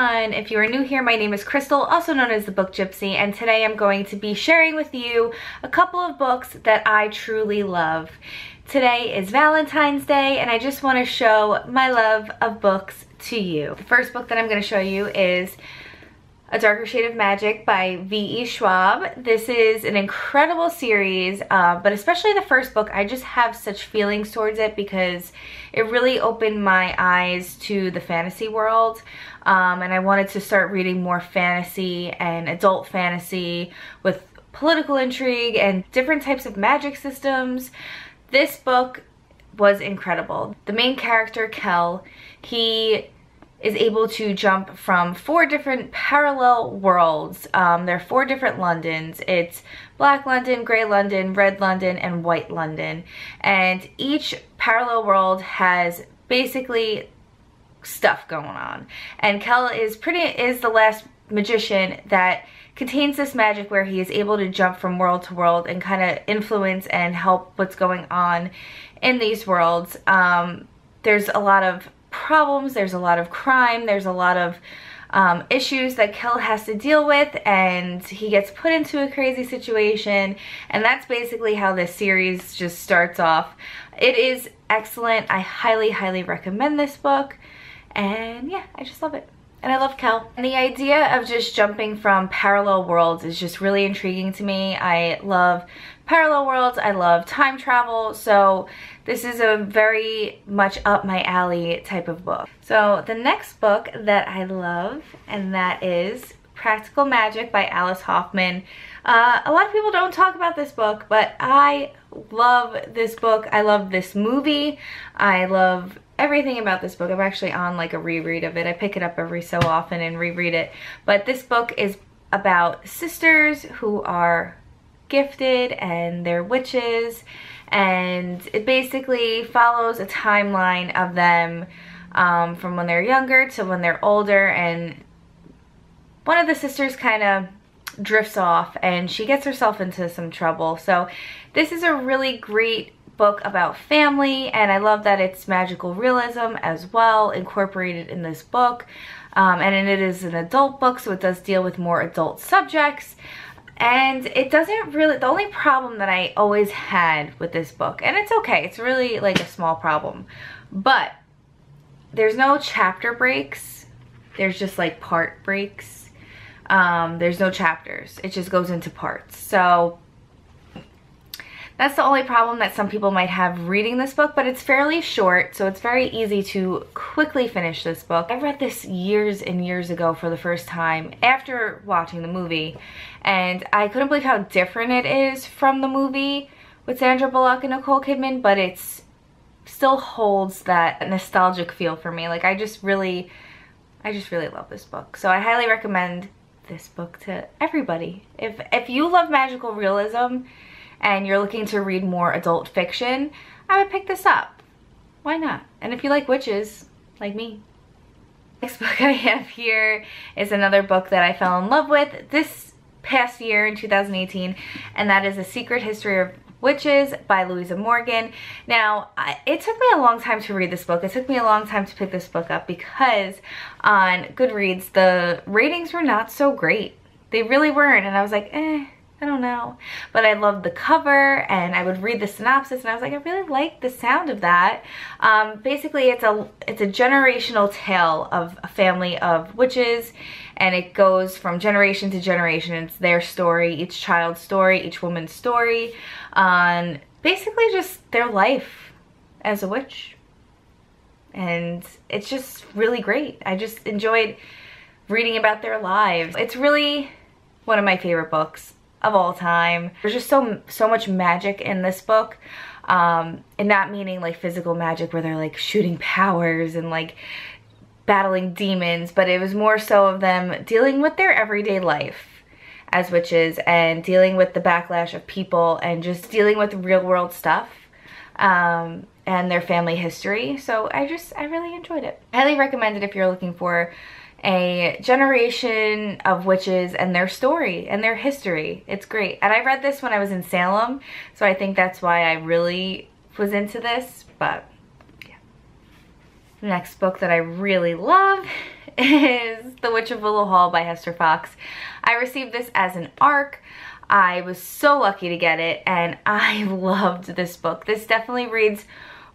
everyone! If you are new here, my name is Crystal, also known as the Book Gypsy, and today I'm going to be sharing with you a couple of books that I truly love. Today is Valentine's Day, and I just want to show my love of books to you. The first book that I'm going to show you is A Darker Shade of Magic by v.e.schwab. This is an incredible series, but especially the first book, I just have such feelings towards it because it really opened my eyes to the fantasy world, and I wanted to start reading more fantasy and adult fantasy with political intrigue and different types of magic systems. This book was incredible. The main character, Kel, he is able to jump from 4 different parallel worlds. There are 4 different Londons. It's Black London, Grey London, Red London, and White London. And each parallel world has basically stuff going on. And Kel is the last magician that contains this magic where he is able to jump from world to world and kind of influence and help what's going on in these worlds. There's a lot of problems, there's a lot of crime, there's a lot of issues that Kel has to deal with, and he gets put into a crazy situation, and that's basically how this series just starts off. It is excellent. I highly recommend this book, and yeah, I just love it. And I love Kel. And the idea of just jumping from parallel worlds is just really intriguing to me. I love parallel worlds, I love time travel, so this is a very much up my alley type of book. So the next book that I love, and that is Practical Magic by Alice Hoffman. A lot of people don't talk about this book, but I love this book. I love this movie. I love everything about this book. I'm actually on like a reread of it. I pick it up every so often and reread it. But this book is about sisters who are gifted and they're witches, and it basically follows a timeline of them from when they're younger to when they're older, and one of the sisters kind of drifts off and she gets herself into some trouble. So this is a really great book about family, and I love that it's magical realism as well incorporated in this book, and it is an adult book, so it does deal with more adult subjects. And it doesn't really, the only problem that I always had with this book, and it's okay, it's really like a small problem, but there's no chapter breaks, there's just like part breaks. There's no chapters, it just goes into parts. So that's the only problem that some people might have reading this book, but it's fairly short, so it's very easy to quickly finish this book. I read this years and years ago for the first time after watching the movie, and I couldn't believe how different it is from the movie with Sandra Bullock and Nicole Kidman, but it's still holds that nostalgic feel for me. Like I just really love this book. So I highly recommend this book to everybody. If you love magical realism and you're looking to read more adult fiction, I would pick this up. Why not? And if you like witches, like me. Next book I have here is another book that I fell in love with this past year in 2018, and that is A Secret History of Witches by Louisa Morgan. Now, it took me a long time to read this book. It took me a long time to pick this book up because on Goodreads, the ratings were not so great. They really weren't, and I was like, I don't know. But I loved the cover, and I would read the synopsis, and I was like, I really like the sound of that. Basically, it's a generational tale of a family of witches, and it goes from generation to generation. It's their story, each child's story, each woman's story, on basically just their life as a witch. And it's just really great. I just enjoyed reading about their lives. It's really one of my favorite books of all time. There's just so much magic in this book, and not meaning like physical magic where they're like shooting powers and like battling demons, but it was more so of them dealing with their everyday life as witches and dealing with the backlash of people and just dealing with real world stuff, and their family history. So I really enjoyed it. Highly recommend it if you're looking for a generation of witches and their story and their history. It's great. And I read this when I was in Salem, so I think that's why I really was into this, but yeah. The next book that I really love is The Witch of Willow Hall by Hester Fox. I received this as an ARC. I was so lucky to get it, and I loved this book. This definitely reads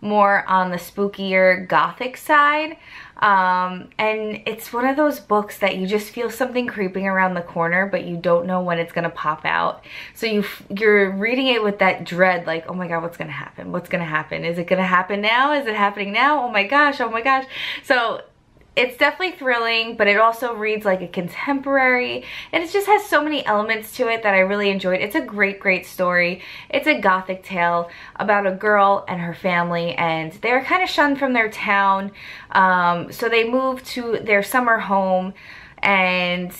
more on the spookier gothic side, and it's one of those books that you just feel something creeping around the corner, but you don't know when it's gonna pop out. So you're reading it with that dread, like, oh my god, what's gonna happen? What's gonna happen? Is it gonna happen now? Is it happening now? Oh my gosh, oh my gosh. So it's definitely thrilling, but it also reads like a contemporary, and it just has so many elements to it that I really enjoyed. It's a great, great story. It's a gothic tale about a girl and her family, and they're kind of shunned from their town. So they move to their summer home, and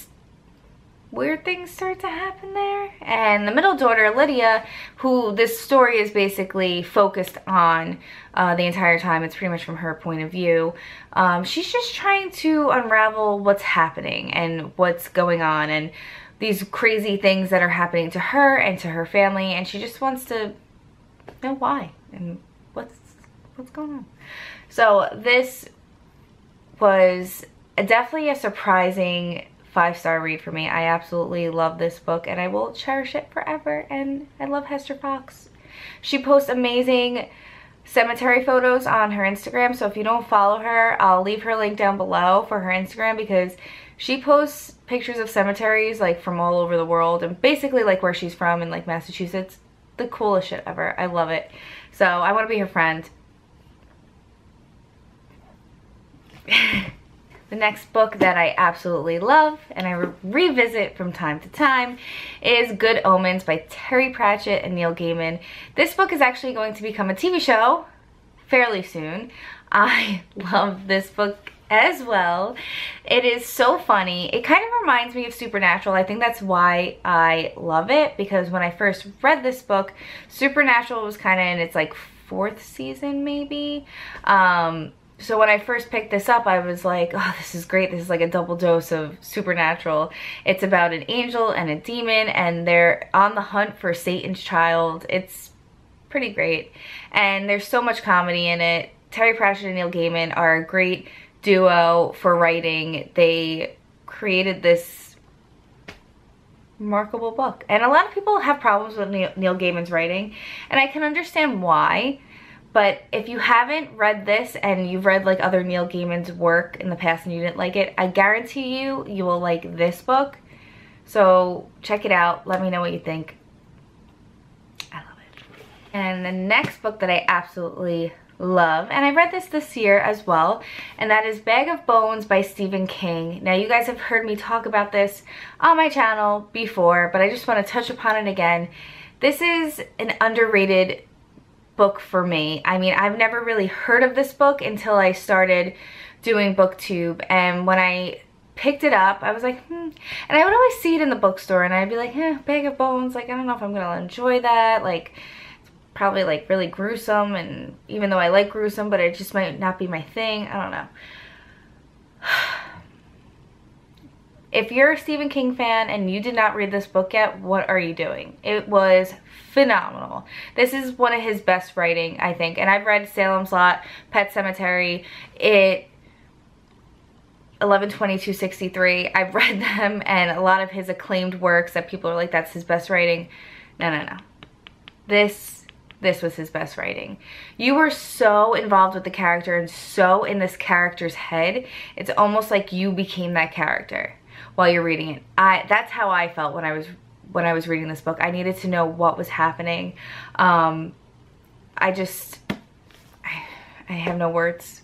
weird things start to happen there. And the middle daughter, Lydia, who this story is basically focused on the entire time, it's pretty much from her point of view, she's just trying to unravel what's happening and what's going on and these crazy things that are happening to her and to her family, and she just wants to know why and what's going on. So this was definitely a surprising 5-star read for me. I absolutely love this book, and I will cherish it forever, and I love Hester Fox. She posts amazing cemetery photos on her Instagram, so if you don't follow her, I'll leave her link down below for her Instagram, because she posts pictures of cemeteries like from all over the world, and basically like where she's from in like Massachusetts. The coolest shit ever. I love it. So I want to be her friend. The next book that I absolutely love and I revisit from time to time is Good Omens by Terry Pratchett and Neil Gaiman. This book is actually going to become a TV show fairly soon. I love this book as well. It is so funny. It kind of reminds me of Supernatural. I think that's why I love it, because when I first read this book, Supernatural was kind of in its like 4th season maybe. So when I first picked this up, I was like, oh, this is great. This is like a double dose of Supernatural. It's about an angel and a demon, and they're on the hunt for Satan's child. It's pretty great. And there's so much comedy in it. Terry Pratchett and Neil Gaiman are a great duo for writing. They created this remarkable book. And a lot of people have problems with Neil Gaiman's writing, and I can understand why. But if you haven't read this and you've read like other Neil Gaiman's work in the past and you didn't like it, I guarantee you will like this book. So check it out. Let me know what you think. I love it. And the next book that I absolutely love, and I read this year as well, and that is Bag of Bones by Stephen King. Now you guys have heard me talk about this on my channel before, but I just want to touch upon it again. This is an underrated book for me. I mean, I've never really heard of this book until I started doing BookTube, and when I picked it up, I was like, and I would always see it in the bookstore, and I'd be like, Bag of Bones, like, I don't know if I'm gonna enjoy that, like, it's probably like really gruesome, and even though I like gruesome, but it just might not be my thing. I don't know. If you're a Stephen King fan and you did not read this book yet, what are you doing? It was phenomenal. This is one of his best writing, I think. And I've read Salem's Lot, Pet Sematary, 11/22/63. I've read them, and a lot of his acclaimed works that people are like, that's his best writing. No. This was his best writing. You were so involved with the character and so in this character's head. It's almost like you became that character while you're reading it. That's how I felt when I was reading this book. I needed to know what was happening. I have no words.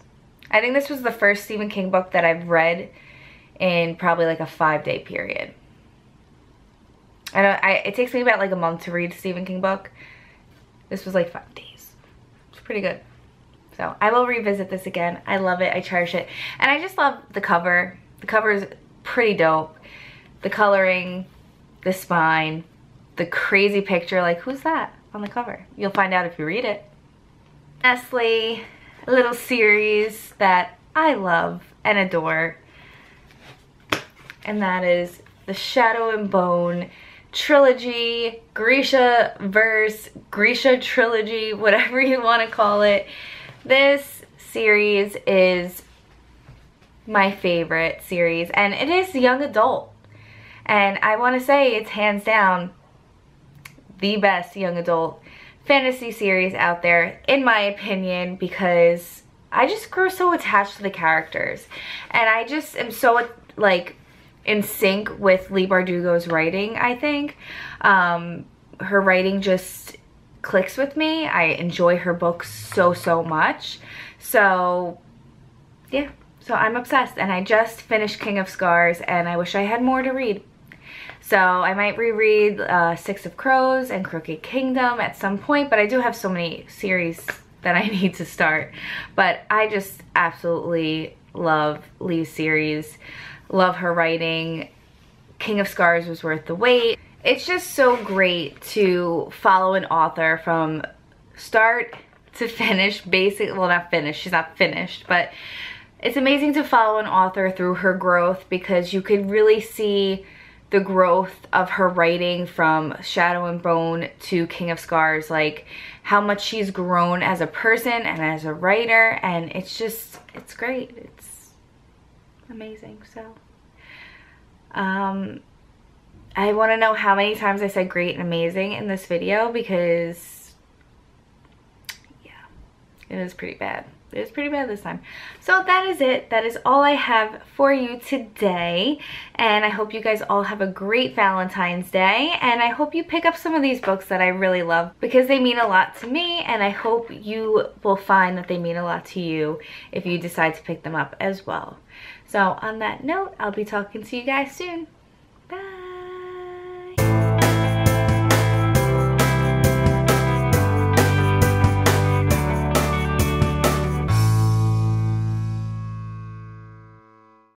I think this was the first Stephen King book that I've read in probably like a 5-day period. It takes me about like a month to read a Stephen King book. This was like 5 days. It's pretty good. So I will revisit this again. I love it. I cherish it. And I just love the cover. The cover is pretty dope. The coloring, the spine, the crazy picture. Like, who's that on the cover? You'll find out if you read it. Lastly, a little series that I love and adore, and that is the Shadow and Bone trilogy, Grishaverse, Grisha trilogy, whatever you want to call it. This series is my favorite series, and it is young adult. And I want to say it's hands down the best young adult fantasy series out there, in my opinion, because I just grew so attached to the characters. And I just am so, like, in sync with Leigh Bardugo's writing, I think. Her writing just clicks with me. I enjoy her books so much. So, yeah. So I'm obsessed, and I just finished King of Scars, and I wish I had more to read. So I might reread Six of Crows and Crooked Kingdom at some point, but I do have so many series that I need to start. But I just absolutely love Leigh's series, love her writing. King of Scars was worth the wait. It's just so great to follow an author from start to finish, basically. Well, not finished, she's not finished, but it's amazing to follow an author through her growth, because you could really see the growth of her writing from Shadow and Bone to King of Scars, like how much she's grown as a person and as a writer, and it's just, it's great. It's amazing. So I want to know how many times I said great and amazing in this video, because yeah, it was pretty bad. It was pretty bad this time. So that is it. That is all I have for you today. And I hope you guys all have a great Valentine's Day. And I hope you pick up some of these books that I really love, because they mean a lot to me. And I hope you will find that they mean a lot to you if you decide to pick them up as well. So on that note, I'll be talking to you guys soon.